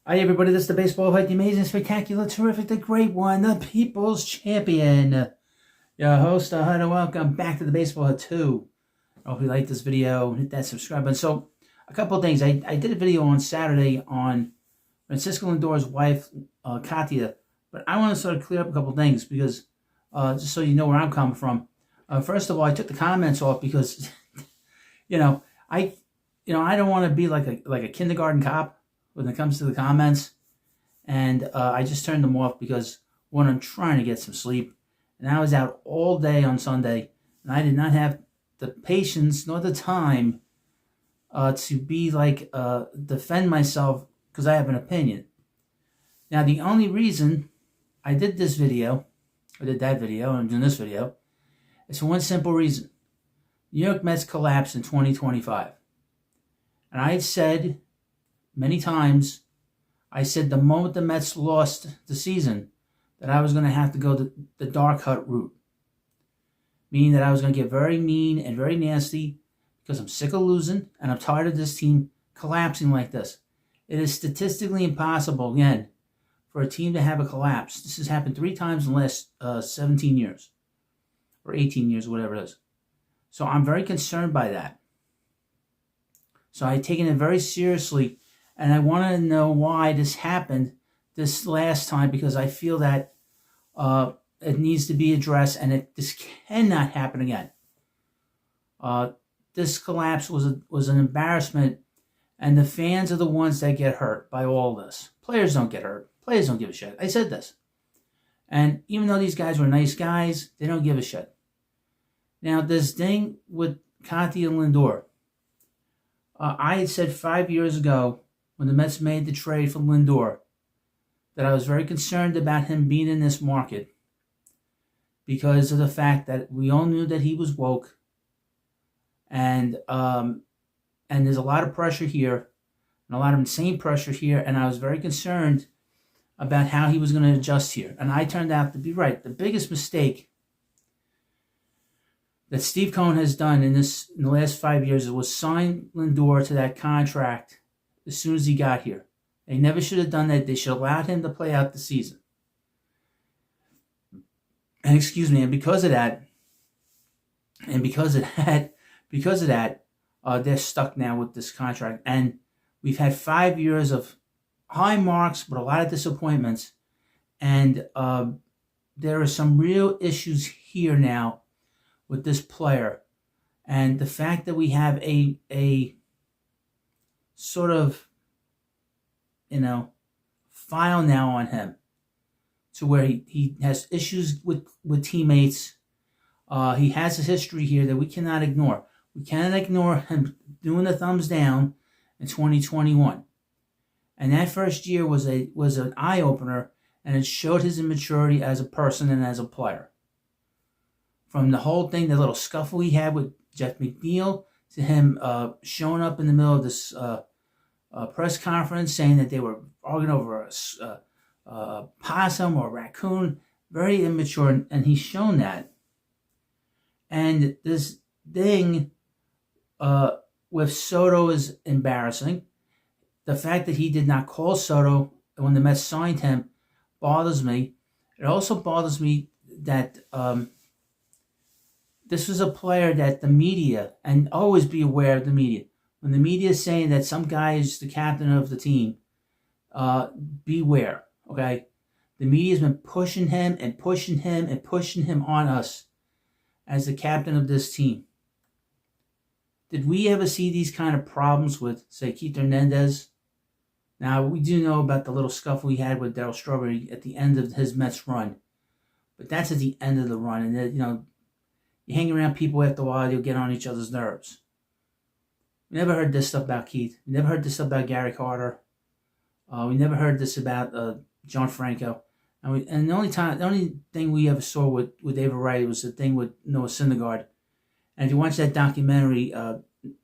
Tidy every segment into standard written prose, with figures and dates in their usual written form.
Hi everybody, this is the baseball fight, the amazing, spectacular, terrific, the great one, the people's champion. Your host, and welcome back to the baseball hut 2. I hope you like this video, hit that subscribe button. So, a couple of things. I did a video on Saturday on Francisco Lindor's wife, Katia, but I want to sort of clear up a couple of things because, just so you know where I'm coming from. First of all, I took the comments off because, I don't want to be like a kindergarten cop when it comes to the comments, and I just turned them off because, one, I'm trying to get some sleep, and I was out all day on Sunday, and I did not have the patience nor the time to be defend myself because I have an opinion. Now, the only reason I did that video, and I'm doing this video, is for one simple reason. New York Mets collapsed in 2025. And I had said many times, I said the moment the Mets lost the season, that I was going to have to go the dark hut route. Meaning that I was going to get very mean and very nasty because I'm sick of losing and I'm tired of this team collapsing like this. It is statistically impossible, again, for a team to have a collapse. This has happened 3 times in the last 17 years. Or 18 years, whatever it is. So I'm very concerned by that. So I've taken it very seriously. And I want to know why this happened this last time, because I feel that it needs to be addressed, and this cannot happen again. This collapse was an embarrassment, and the fans are the ones that get hurt by all this. Players don't get hurt. Players don't give a shit. I said this. And even though these guys were nice guys, they don't give a shit. Now, this thing with Katia Lindor, I had said 5 years ago, when the Mets made the trade for Lindor, that I was very concerned about him being in this market because of the fact that we all knew that he was woke, and there's a lot of pressure here, and a lot of insane pressure here, and I was very concerned about how he was going to adjust here, and I turned out to be right. The biggest mistake that Steve Cohen has done in the last 5 years was sign Lindor to that contract as soon as he got here. They never should have done that. They should have allowed him to play out the season. And because of that, they're stuck now with this contract. And we've had 5 years of high marks, but a lot of disappointments. And there are some real issues here now with this player. And the fact that we have a sort of, file now on him to where he has issues with teammates. He has a history here that we cannot ignore. We cannot ignore him doing the thumbs down in 2021. And that first year was an eye-opener, and it showed his immaturity as a person and as a player. From the whole thing, the little scuffle he had with Jeff McNeil, to him showing up in the middle of this press conference saying that they were arguing over a possum or a raccoon. Very immature, and he's shown that. And this thing with Soto is embarrassing. The fact that he did not call Soto when the Mets signed him bothers me. It also bothers me that this was a player that the media, and always be aware of the media, when the media is saying that some guy is the captain of the team, beware, okay? The media's been pushing him and pushing him and pushing him on us as the captain of this team. Did we ever see these kind of problems with, say, Keith Hernandez? Now, we do know about the little scuffle he had with Darryl Strawberry at the end of his Mets run. But that's at the end of the run. And, you hang around people after a while, you'll get on each other's nerves. We never heard this stuff about Keith. We never heard this stuff about Gary Carter. We never heard this about John Franco. And the only thing we ever saw with David Wright was the thing with Noah Syndergaard. And if you watch that documentary,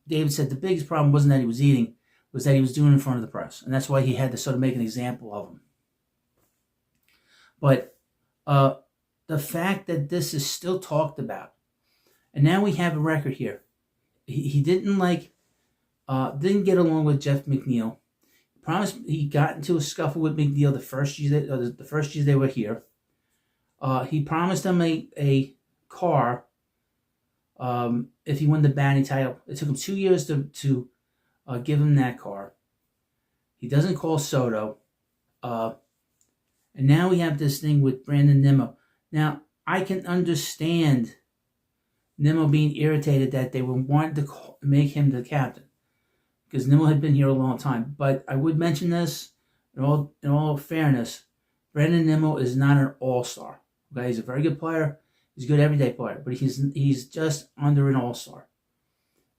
David said the biggest problem wasn't that he was eating, was that he was doing it in front of the press. And that's why he had to sort of make an example of him. But the fact that this is still talked about, and now we have a record here. He didn't didn't get along with Jeff McNeil. Promised he got into a scuffle with McNeil the first year they were here. He promised them a car if he won the batting title. It took him 2 years to give him that car. He doesn't call Soto. And now we have this thing with Brandon Nimmo. Now, I can understand Nimmo being irritated that they were wanting to make him the captain, because Nimmo had been here a long time. But I would mention this, in all fairness, Brandon Nimmo is not an all-star. Okay, he's a very good player. He's a good everyday player, but he's just under an all-star.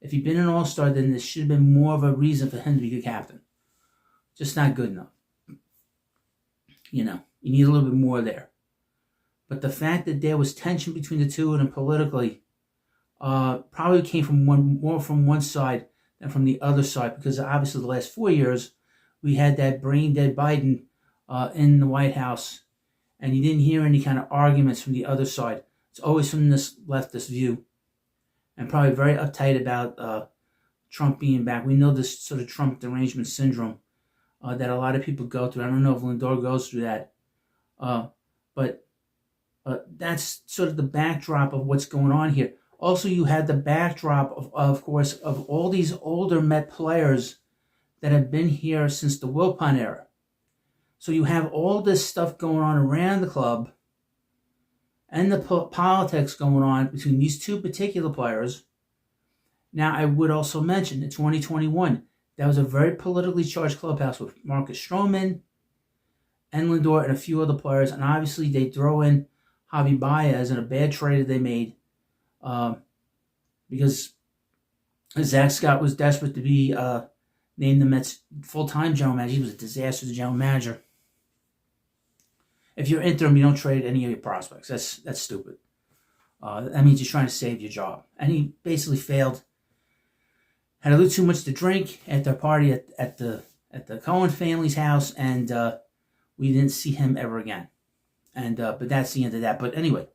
If he'd been an all-star, then there should have been more of a reason for him to be the captain. Just not good enough. You need a little bit more there. But the fact that there was tension between the two of them politically probably came from more from one side than from the other side, because obviously the last 4 years we had that brain-dead Biden in the White House, and you didn't hear any kind of arguments from the other side. It's always from this leftist view, and probably very uptight about Trump being back. We know this sort of Trump derangement syndrome that a lot of people go through. I don't know if Lindor goes through that, but that's sort of the backdrop of what's going on here. Also, you had the backdrop of course, of all these older Met players that have been here since the Wilpon era. So you have all this stuff going on around the club, and the politics going on between these two particular players. Now, I would also mention in 2021, that was a very politically charged clubhouse with Marcus Stroman and Lindor and a few other players. And obviously, they throw in Javi Baez in a bad trade that they made because Zach Scott was desperate to be named the Mets full-time general manager. He was a disaster as a general manager. If you're interim, you don't trade any of your prospects. That's stupid. That means you're trying to save your job. And he basically failed. Had a little too much to drink at their party at the Cohen family's house, and we didn't see him ever again. And but that's the end of that. But anyway,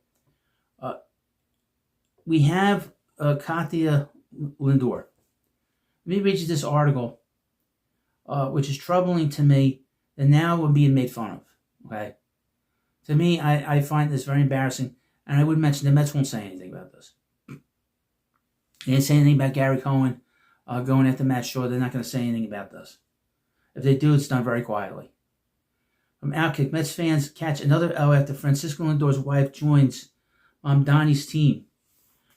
we have Katia Lindor. Let me read you this article, which is troubling to me, that now we're being made fun of. Okay. To me, I find this very embarrassing, and I would mention the Mets won't say anything about this. They didn't say anything about Gary Cohen going after Matt Shaw. They're not going to say anything about this. If they do, it's done very quietly. From Outkick, Mets fans catch another L after Francisco Lindor's wife joins Mamdani's team.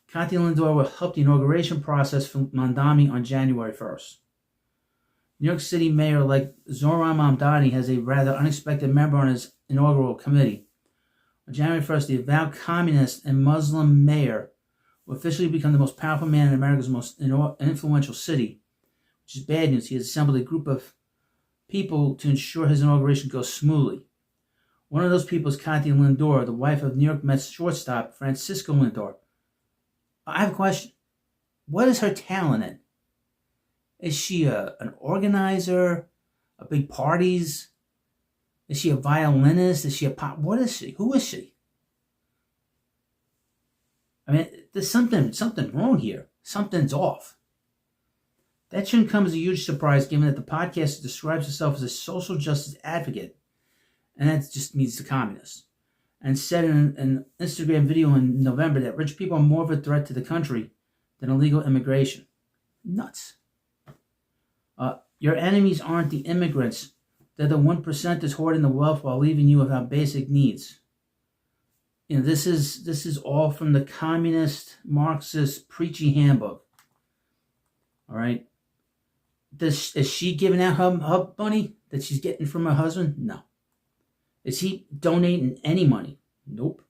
Katia Lindor will help the inauguration process for Mamdani on January 1st. New York City Mayor-elect Zohran Mamdani has a rather unexpected member on his inaugural committee. On January 1st, the avowed communist and Muslim mayor will officially become the most powerful man in America's most influential city, which is bad news. He has assembled a group of people to ensure his inauguration goes smoothly. One of those people is Katia Lindor, the wife of New York Mets shortstop Francisco Lindor. I have a question. What is her talent in? Is she an organizer? A big parties? Is she a violinist? Is she a pop? What is she? Who is she? I mean, there's something wrong here. Something's off. That shouldn't come as a huge surprise, given that the podcast describes itself as a social justice advocate, and that just means the communists. And said in an Instagram video in November that rich people are more of a threat to the country than illegal immigration. Nuts. Your enemies aren't the immigrants. They're the 1%ers hoarding the wealth while leaving you without basic needs. You know, this is all from the communist Marxist preachy handbook. All right. Is she giving out her money that she's getting from her husband? No. Is he donating any money? Nope.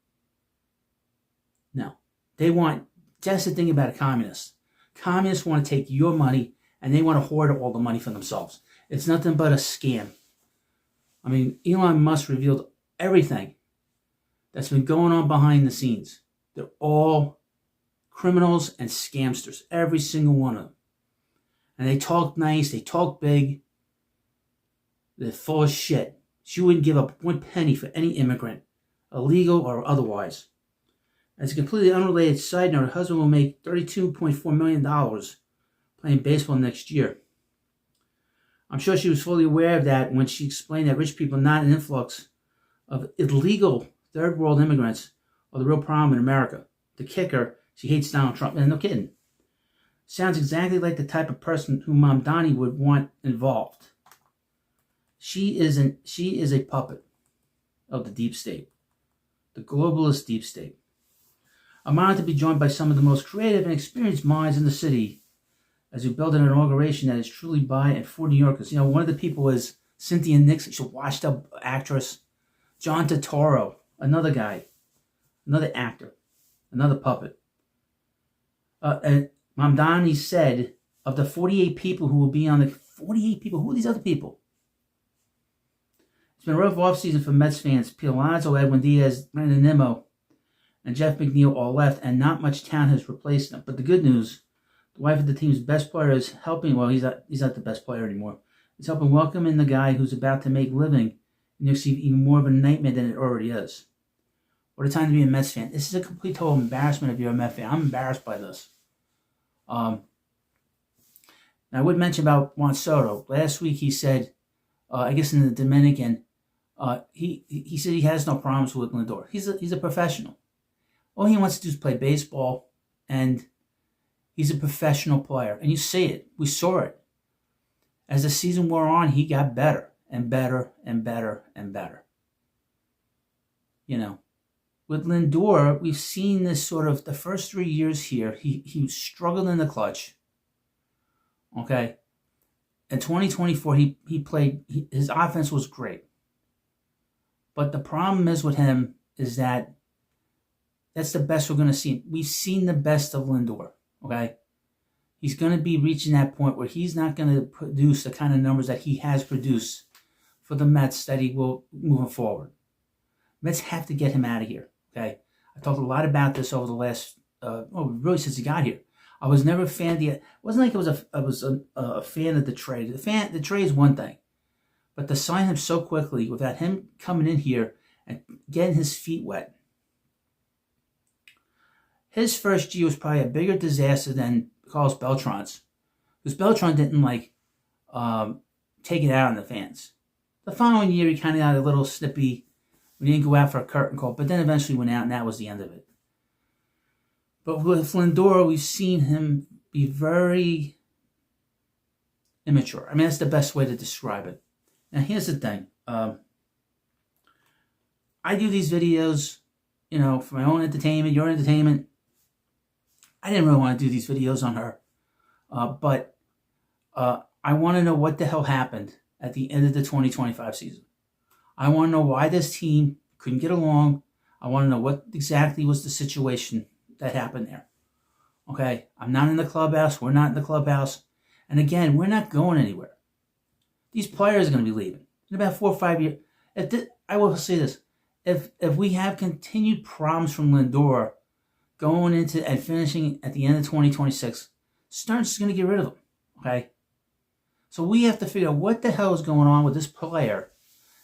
No. That's the thing about a communist. Communists want to take your money and they want to hoard all the money for themselves. It's nothing but a scam. I mean, Elon Musk revealed everything that's been going on behind the scenes. They're all criminals and scamsters, every single one of them. And they talk nice, they talk big. They're full of shit. She wouldn't give up one penny for any immigrant, illegal or otherwise. As a completely unrelated side note, her husband will make $32.4 million playing baseball next year. I'm sure she was fully aware of that when she explained that rich people, not an influx of illegal third world immigrants, are the real problem in America. The kicker, she hates Donald Trump. And no kidding. Sounds exactly like the type of person who Mom Donnie would want involved. She is a puppet of the deep state, the globalist deep state. I'm honored to be joined by some of the most creative and experienced minds in the city as we build an inauguration that is truly by and for New Yorkers. You know, one of the people is Cynthia Nixon. She's a washed-up actress. John Turturro, another guy, another actor, another puppet. And Mamdani said, of the 48 people who will be on the 48 people, who are these other people? It's been a rough offseason for Mets fans. Pete Alonso, Edwin Diaz, Brandon Nimmo, and Jeff McNeil all left, and not much talent has replaced them. But the good news, the wife of the team's best player is helping. Well, he's not the best player anymore. He's helping welcome in the guy who's about to make living in New York City even more of a nightmare than it already is. What a time to be a Mets fan. This is a complete total embarrassment if you're a Mets fan. I'm embarrassed by this. Now, I would mention about Juan Soto. Last week he said, I guess in the Dominican, he said he has no problems with Lindor. He's a professional. All he wants to do is play baseball, and he's a professional player. And you see it. We saw it. As the season wore on, he got better and better and better and better. You know, with Lindor, we've seen this sort of the first 3 years here. He struggled in the clutch. Okay. In 2024, he played, his offense was great. But the problem is with him is that that's the best we're going to see. We've seen the best of Lindor, okay? He's going to be reaching that point where he's not going to produce the kind of numbers that he has produced for the Mets that he will moving forward. Mets have to get him out of here, okay? I talked a lot about this over the last, really since he got here. I was never a fan of the, it wasn't like I was a fan of the trade. The trade is one thing. But to sign him so quickly without him coming in here and getting his feet wet. His first year was probably a bigger disaster than Carlos Beltran's. Because Beltran didn't take it out on the fans. The following year he kind of got a little snippy when he didn't go out for a curtain call, but then eventually went out and that was the end of it. But with Lindor, we've seen him be very immature. I mean, that's the best way to describe it. Now, here's the thing. I do these videos, you know, for my own entertainment, your entertainment. I didn't really want to do these videos on her. But I want to know what the hell happened at the end of the 2025 season. I want to know why this team couldn't get along. I want to know what exactly was the situation that happened there. Okay? I'm not in the clubhouse. We're not in the clubhouse. And again, we're not going anywhere. These players are going to be leaving in about 4 or 5 years. I will say this. If we have continued problems from Lindor going into and finishing at the end of 2026, Stearns is going to get rid of him. Okay? So we have to figure out what the hell is going on with this player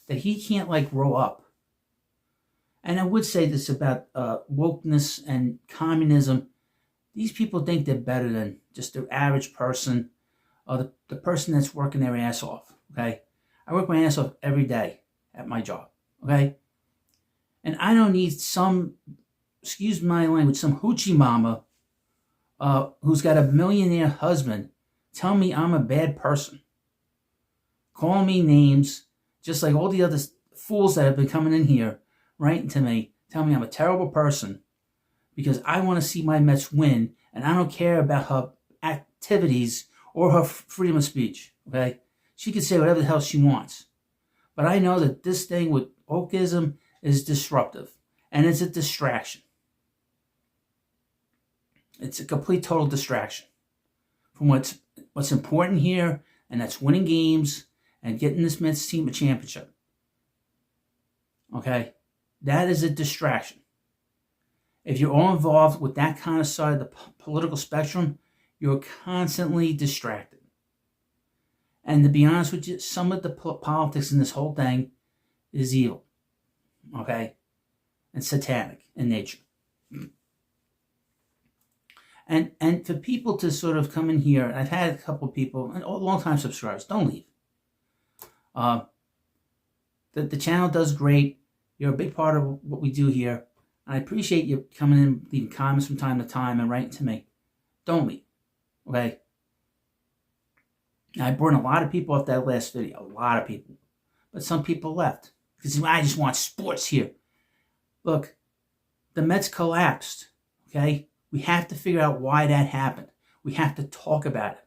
that he can't grow up. And I would say this about wokeness and communism. These people think they're better than just the average person or the person that's working their ass off. Okay? I work my ass off every day at my job. Okay? And I don't need some, excuse my language, some hoochie mama who's got a millionaire husband tell me I'm a bad person. Call me names, just like all the other fools that have been coming in here, writing to me, telling me I'm a terrible person because I want to see my Mets win and I don't care about her activities or her freedom of speech. Okay? She can say whatever the hell she wants. But I know that this thing with wokeism is disruptive. And it's a distraction. It's a complete total distraction from what's important here, and that's winning games and getting this Mets team a championship. Okay? That is a distraction. If you're all involved with that kind of side of the political spectrum, you're constantly distracted. And to be honest with you, some of the politics in this whole thing is evil. Okay? And satanic in nature. And for people to sort of come in here, and I've had a couple of people, and long-time subscribers, don't leave. The channel does great. You're a big part of what we do here. I appreciate you coming in, leaving comments from time to time and writing to me. Don't leave, okay? I burned a lot of people off that last video, a lot of people. But some people left because I just want sports here. Look, the Mets collapsed, okay? We have to figure out why that happened. We have to talk about it.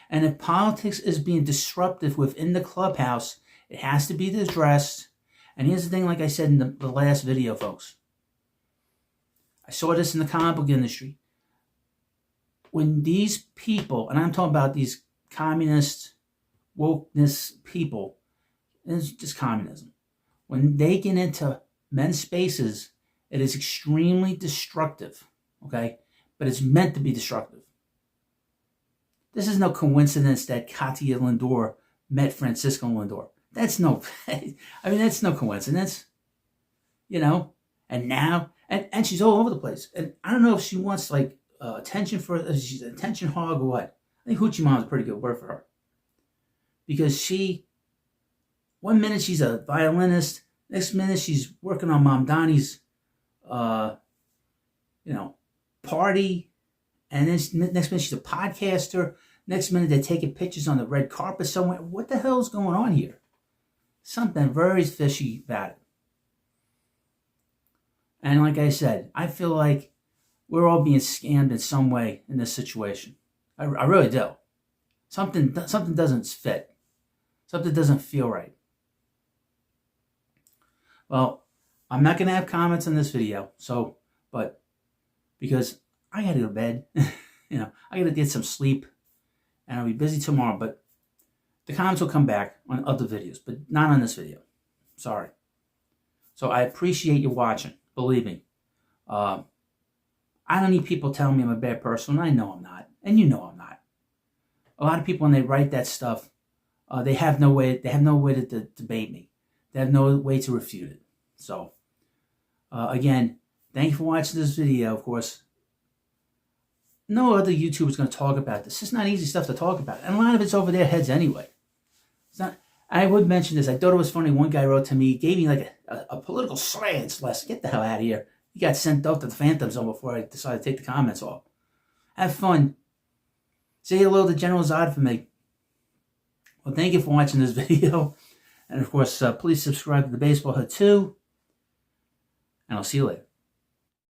And if politics is being disruptive within the clubhouse, it has to be addressed. And here's the thing, like I said in the last video, folks. I saw this in the comic book industry. When these people, and I'm talking about these communist, wokeness people, it's just communism. When they get into men's spaces, it is extremely destructive, okay? But it's meant to be destructive. This is no coincidence that Katia Lindor met Francisco Lindor. That's no, that's no coincidence, And now, and she's all over the place. And I don't know if she wants like attention she's an attention hog or what. I think Hoochie Mom is a pretty good word for her. Because one minute she's a violinist, next minute she's working on Mom Donnie's, party, and then next minute she's a podcaster. Next minute they're taking pictures on the red carpet somewhere. What the hell is going on here? Something very fishy about it. And like I said, I feel like we're all being scammed in some way in this situation. I really do. Something doesn't fit. Something doesn't feel right. Well, I'm not going to have comments on this video, but because I got to go to bed, I got to get some sleep, and I'll be busy tomorrow, but the comments will come back on other videos, but not on this video. Sorry. So I appreciate you watching. Believe me. I don't need people telling me I'm a bad person. I know I'm not, and you know I'm not. A lot of people, when they write that stuff, they have no way to debate me. They have no way to refute it. So, again, thank you for watching this video. Of course, no other YouTuber is going to talk about this. It's not easy stuff to talk about, and a lot of it's over their heads anyway. It's not. I would mention this. I thought it was funny. One guy wrote to me, gave me like a political science lesson. Get the hell out of here. He got sent out to the Phantom Zone before I decided to take the comments off. Have fun. Say hello to General Zod for me. Well, thank you for watching this video. And of course, please subscribe to the Baseball Hut 2. And I'll see you later.